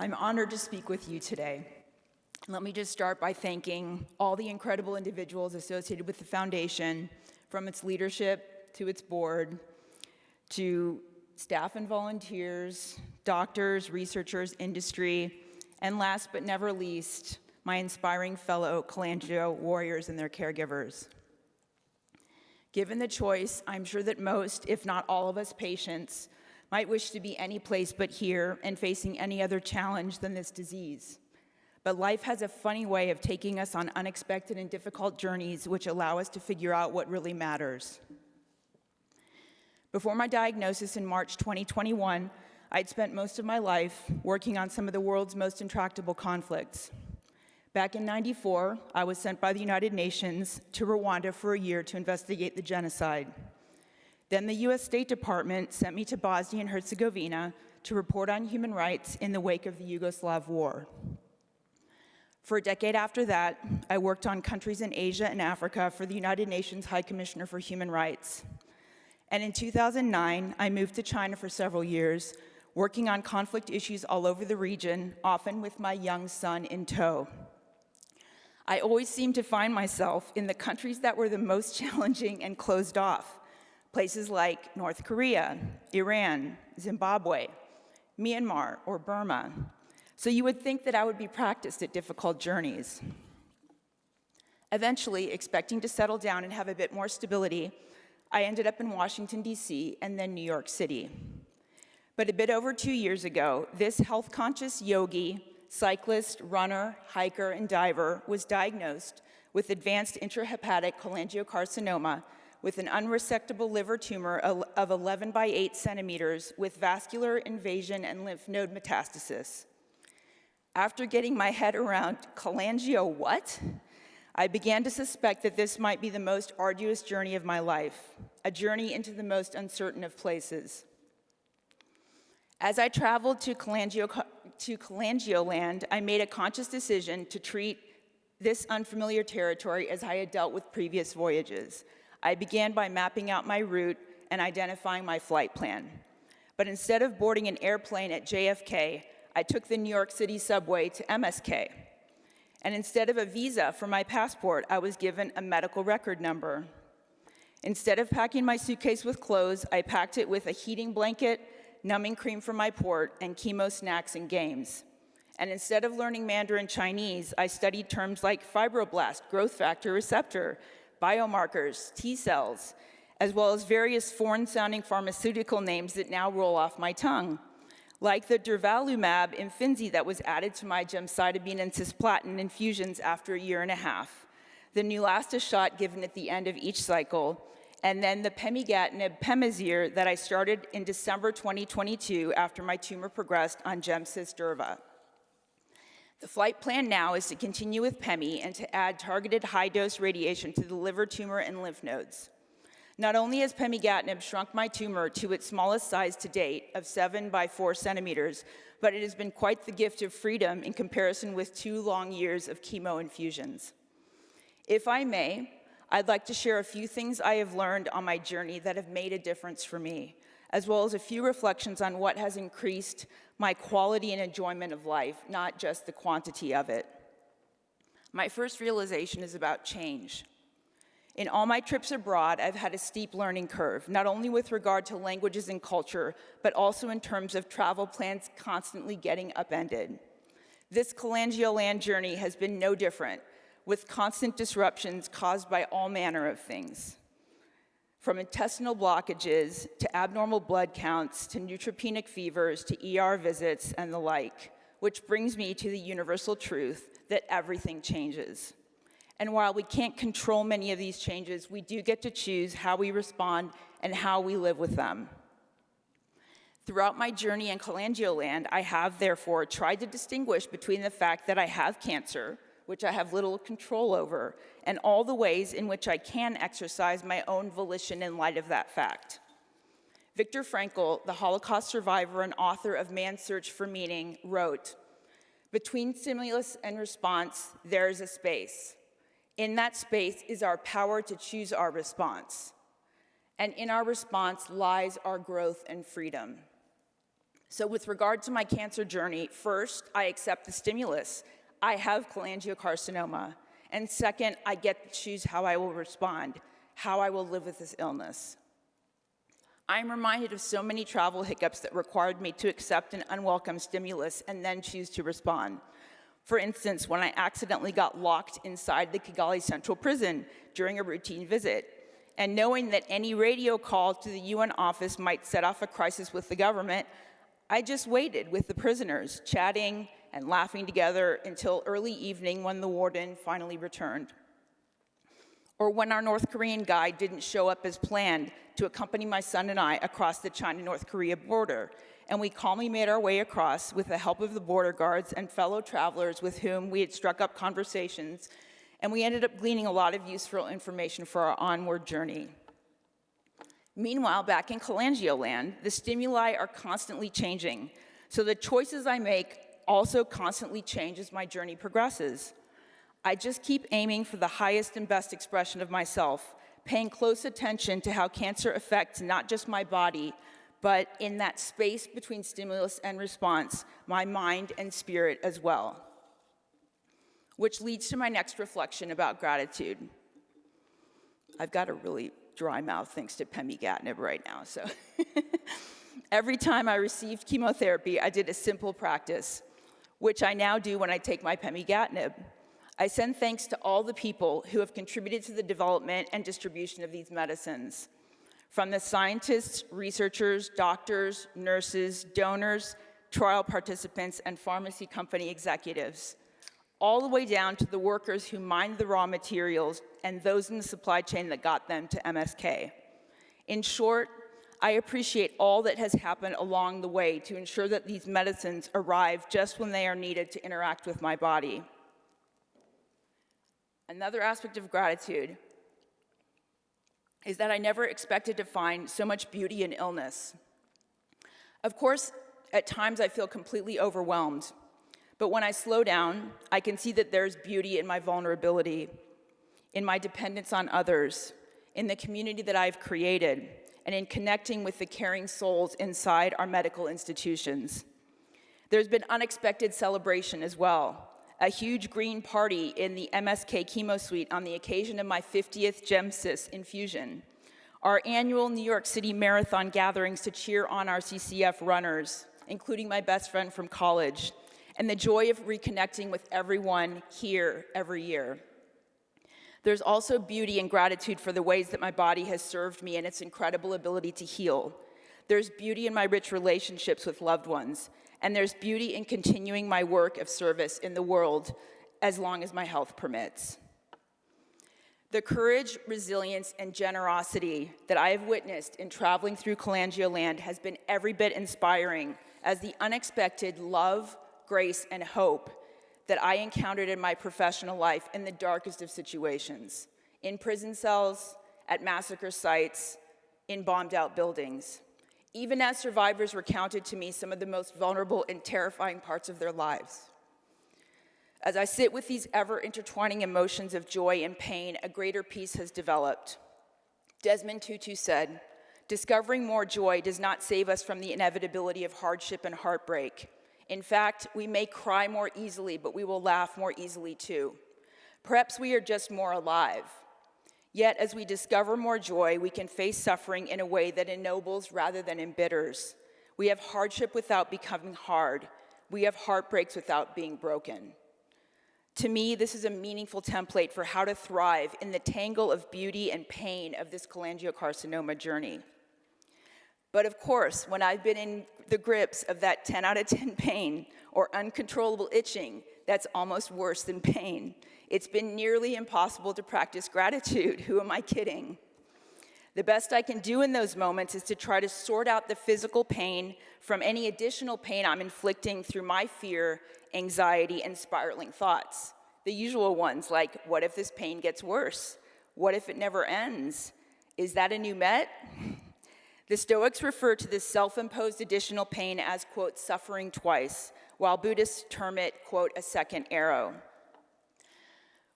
I'm honored to speak with you today. Let me just start by thanking all the incredible individuals associated with the foundation, from its leadership to its board, to staff and volunteers, doctors, researchers, industry, and last but never least, my inspiring fellow cholangio warriors and their caregivers. Given the choice, I'm sure that most, if not all of us patients, might wish to be any place but here and facing any other challenge than this disease. But life has a funny way of taking us on unexpected and difficult journeys which allow us to figure out what really matters. Before my diagnosis in March 2021, I'd spent most of my life working on some of the world's most intractable conflicts. Back in '94, I was sent by the United Nations to Rwanda for a year to investigate the genocide. Then the US State Department sent me to Bosnia and Herzegovina to report on human rights in the wake of the Yugoslav War. For a decade after that, I worked on countries in Asia and Africa for the United Nations High Commissioner for Human Rights. And in 2009, I moved to China for several years, working on conflict issues all over the region, often with my young son in tow. I always seemed to find myself in the countries that were the most challenging and closed off, places like North Korea, Iran, Zimbabwe, Myanmar, or Burma. So you would think that I would be practiced at difficult journeys. Eventually, expecting to settle down and have a bit more stability, I ended up in Washington, D.C., and then New York City. But a bit over 2 years ago, this health-conscious yogi, cyclist, runner, hiker, and diver was diagnosed with advanced intrahepatic cholangiocarcinoma with an unresectable liver tumor of 11 by 8 centimeters with vascular invasion and lymph node metastasis. After getting my head around cholangio what? I began to suspect that this might be the most arduous journey of my life, a journey into the most uncertain of places. As I traveled to cholangioland, I made a conscious decision to treat this unfamiliar territory as I had dealt with previous voyages. I began by mapping out my route and identifying my flight plan. But instead of boarding an airplane at JFK, I took the New York City subway to MSK. And instead of a visa for my passport, I was given a medical record number. Instead of packing my suitcase with clothes, I packed it with a heating blanket, numbing cream for my port, and chemo snacks and games. And instead of learning Mandarin Chinese, I studied terms like fibroblast, growth factor receptor, biomarkers, T cells, as well as various foreign-sounding pharmaceutical names that now roll off my tongue, like the durvalumab Imfinzi that was added to my gemcitabine and cisplatin infusions after a year and a half, the Neulasta shot given at the end of each cycle, and then the pemigatinib Pemazir that I started in December 2022 after my tumor progressed on gemcis-durva. The flight plan now is to continue with Pemi and to add targeted high-dose radiation to the liver tumor and lymph nodes. Not only has pemigatinib shrunk my tumor to its smallest size to date of 7 by 4 centimeters, but it has been quite the gift of freedom in comparison with 2 long years of chemo infusions. If I may, I'd like to share a few things I have learned on my journey that have made a difference for me, as well as a few reflections on what has increased my quality and enjoyment of life, not just the quantity of it. My first realization is about change. In all my trips abroad, I've had a steep learning curve, not only with regard to languages and culture, but also in terms of travel plans constantly getting upended. This cholangioland journey has been no different, with constant disruptions caused by all manner of things. From intestinal blockages, to abnormal blood counts, to neutropenic fevers, to ER visits, and the like, which brings me to the universal truth that everything changes. And while we can't control many of these changes, we do get to choose how we respond and how we live with them. Throughout my journey in cholangioland, I have therefore tried to distinguish between the fact that I have cancer, which I have little control over, and all the ways in which I can exercise my own volition in light of that fact. Viktor Frankl, the Holocaust survivor and author of Man's Search for Meaning, wrote, "Between stimulus and response, there is a space. In that space is our power to choose our response. And in our response lies our growth and freedom." So with regard to my cancer journey, first, I accept the stimulus. I have cholangiocarcinoma. And second, I get to choose how I will respond, how I will live with this illness. I'm reminded of so many travel hiccups that required me to accept an unwelcome stimulus and then choose to respond. For instance, when I accidentally got locked inside the Kigali Central Prison during a routine visit, and knowing that any radio call to the UN office might set off a crisis with the government, I just waited with the prisoners, chatting and laughing together until early evening when the warden finally returned. Or when our North Korean guide didn't show up as planned to accompany my son and I across the China-North Korea border, and we calmly made our way across with the help of the border guards and fellow travelers with whom we had struck up conversations, and we ended up gleaning a lot of useful information for our onward journey. Meanwhile, back in cholangioland, the stimuli are constantly changing, so the choices I make also constantly change as my journey progresses. I just keep aiming for the highest and best expression of myself, paying close attention to how cancer affects not just my body, but in that space between stimulus and response, my mind and spirit as well. Which leads to my next reflection about gratitude. I've got a really dry mouth thanks to pemigatinib right now, so. Every time I received chemotherapy, I did a simple practice, which I now do when I take my pemigatinib. I send thanks to all the people who have contributed to the development and distribution of these medicines. From the scientists, researchers, doctors, nurses, donors, trial participants, and pharmacy company executives, all the way down to the workers who mined the raw materials and those in the supply chain that got them to MSK. In short, I appreciate all that has happened along the way to ensure that these medicines arrive just when they are needed to interact with my body. Another aspect of gratitude is that I never expected to find so much beauty in illness. Of course, at times I feel completely overwhelmed, but when I slow down, I can see that there's beauty in my vulnerability, in my dependence on others, in the community that I've created, and in connecting with the caring souls inside our medical institutions. There's been unexpected celebration as well. A huge green party in the MSK chemo suite on the occasion of my 50th GemCis infusion. Our annual New York City marathon gatherings to cheer on our CCF runners, including my best friend from college, and the joy of reconnecting with everyone here every year. There's also beauty and gratitude for the ways that my body has served me and its incredible ability to heal. There's beauty in my rich relationships with loved ones, and there's beauty in continuing my work of service in the world as long as my health permits. The courage, resilience, and generosity that I have witnessed in traveling through cholangioland has been every bit inspiring as the unexpected love, grace, and hope that I encountered in my professional life in the darkest of situations, in prison cells, at massacre sites, in bombed-out buildings. Even as survivors recounted to me some of the most vulnerable and terrifying parts of their lives. As I sit with these ever-intertwining emotions of joy and pain, a greater peace has developed. Desmond Tutu said, "Discovering more joy does not save us from the inevitability of hardship and heartbreak. In fact, we may cry more easily, but we will laugh more easily too. Perhaps we are just more alive. Yet, as we discover more joy, we can face suffering in a way that ennobles rather than embitters. We have hardship without becoming hard. We have heartbreaks without being broken." To me, this is a meaningful template for how to thrive in the tangle of beauty and pain of this cholangiocarcinoma journey. But of course, when I've been in the grips of that 10 out of 10 pain or uncontrollable itching, that's almost worse than pain. It's been nearly impossible to practice gratitude. Who am I kidding? The best I can do in those moments is to try to sort out the physical pain from any additional pain I'm inflicting through my fear, anxiety, and spiraling thoughts. The usual ones like, what if this pain gets worse? What if it never ends? Is that a new met? The Stoics refer to this self-imposed additional pain as, quote, suffering twice, while Buddhists term it, quote, a second arrow.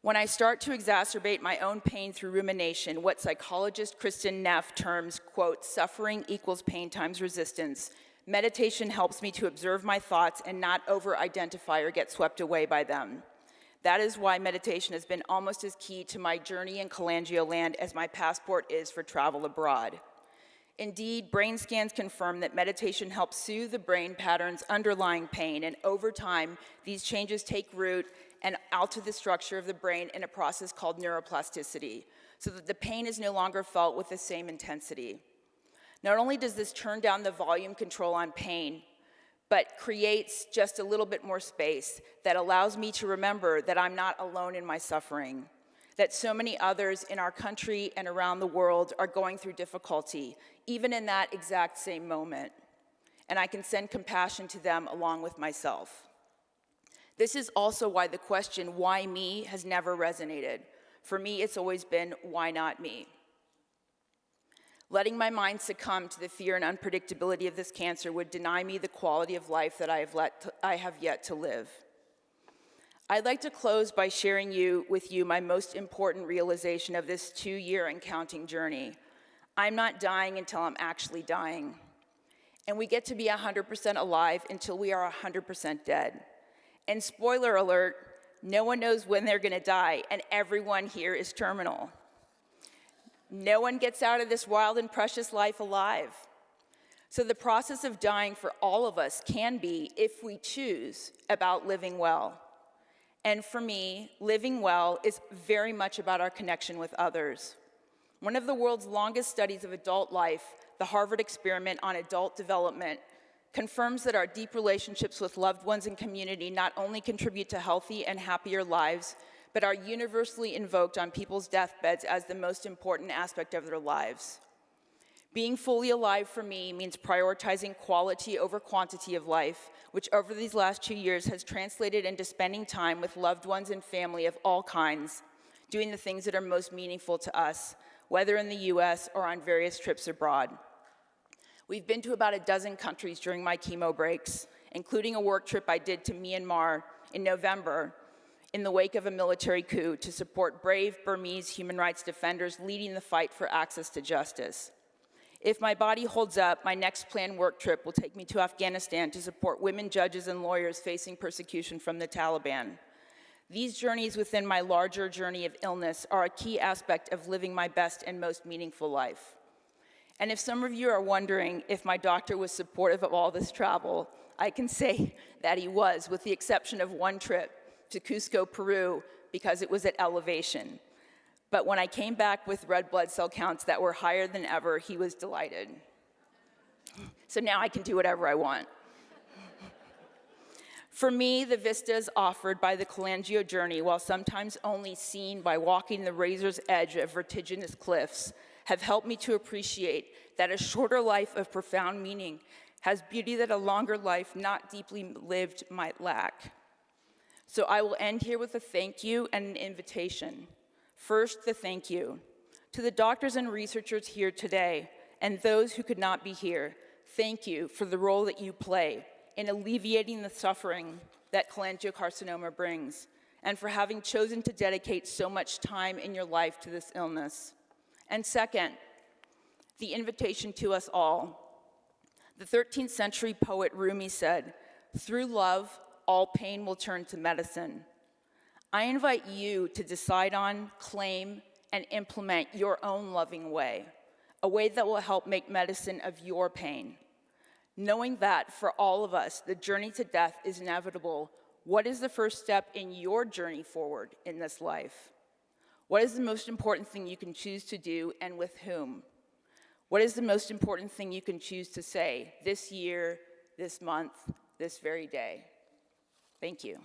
When I start to exacerbate my own pain through rumination, what psychologist Kristen Neff terms, quote, suffering equals pain times resistance, Meditation helps me to observe my thoughts and not over-identify or get swept away by them. That is why meditation has been almost as key to my journey in cholangioland as my passport is for travel abroad. Indeed, brain scans confirm that meditation helps soothe the brain patterns underlying pain, and over time, these changes take root and alter the structure of the brain in a process called neuroplasticity, so that the pain is no longer felt with the same intensity. Not only does this turn down the volume control on pain, but creates just a little bit more space that allows me to remember that I'm not alone in my suffering, that so many others in our country and around the world are going through difficulty, even in that exact same moment, and I can send compassion to them along with myself. This is also why the question, why me, has never resonated. For me, it's always been, why not me? Letting my mind succumb to the fear and unpredictability of this cancer would deny me the quality of life that I have yet to live. I'd like to close by sharing with you my most important realization of this 2-year and counting journey. I'm not dying until I'm actually dying. And we get to be 100% alive until we are 100% dead. And spoiler alert, no one knows when they're gonna die, and everyone here is terminal. No one gets out of this wild and precious life alive. So the process of dying for all of us can be, if we choose, about living well. And for me, living well is very much about our connection with others. One of the world's longest studies of adult life, the Harvard Experiment on Adult Development, confirms that our deep relationships with loved ones and community not only contribute to healthy and happier lives, but are universally invoked on people's deathbeds as the most important aspect of their lives. Being fully alive for me means prioritizing quality over quantity of life, which over these last 2 years has translated into spending time with loved ones and family of all kinds, doing the things that are most meaningful to us, whether in the US or on various trips abroad. We've been to about a dozen countries during my chemo breaks, including a work trip I did to Myanmar in November, in the wake of a military coup, to support brave Burmese human rights defenders leading the fight for access to justice. If my body holds up, my next planned work trip will take me to Afghanistan to support women judges and lawyers facing persecution from the Taliban. These journeys within my larger journey of illness are a key aspect of living my best and most meaningful life. And if some of you are wondering if my doctor was supportive of all this travel, I can say that he was, with the exception of one trip to Cusco, Peru, because it was at elevation. But when I came back with red blood cell counts that were higher than ever, he was delighted. So now I can do whatever I want. For me, the vistas offered by the cholangio journey, while sometimes only seen by walking the razor's edge of vertiginous cliffs, have helped me to appreciate that a shorter life of profound meaning has beauty that a longer life not deeply lived might lack. So I will end here with a thank you and an invitation. First, the thank you. To the doctors and researchers here today, and those who could not be here, thank you for the role that you play in alleviating the suffering that cholangiocarcinoma brings, and for having chosen to dedicate so much time in your life to this illness. And second, the invitation to us all. The 13th century poet Rumi said, "Through love, all pain will turn to medicine." I invite you to decide on, claim, and implement your own loving way, a way that will help make medicine of your pain. Knowing that for all of us, the journey to death is inevitable, what is the first step in your journey forward in this life? What is the most important thing you can choose to do, and with whom? What is the most important thing you can choose to say this year, this month, this very day? Thank you.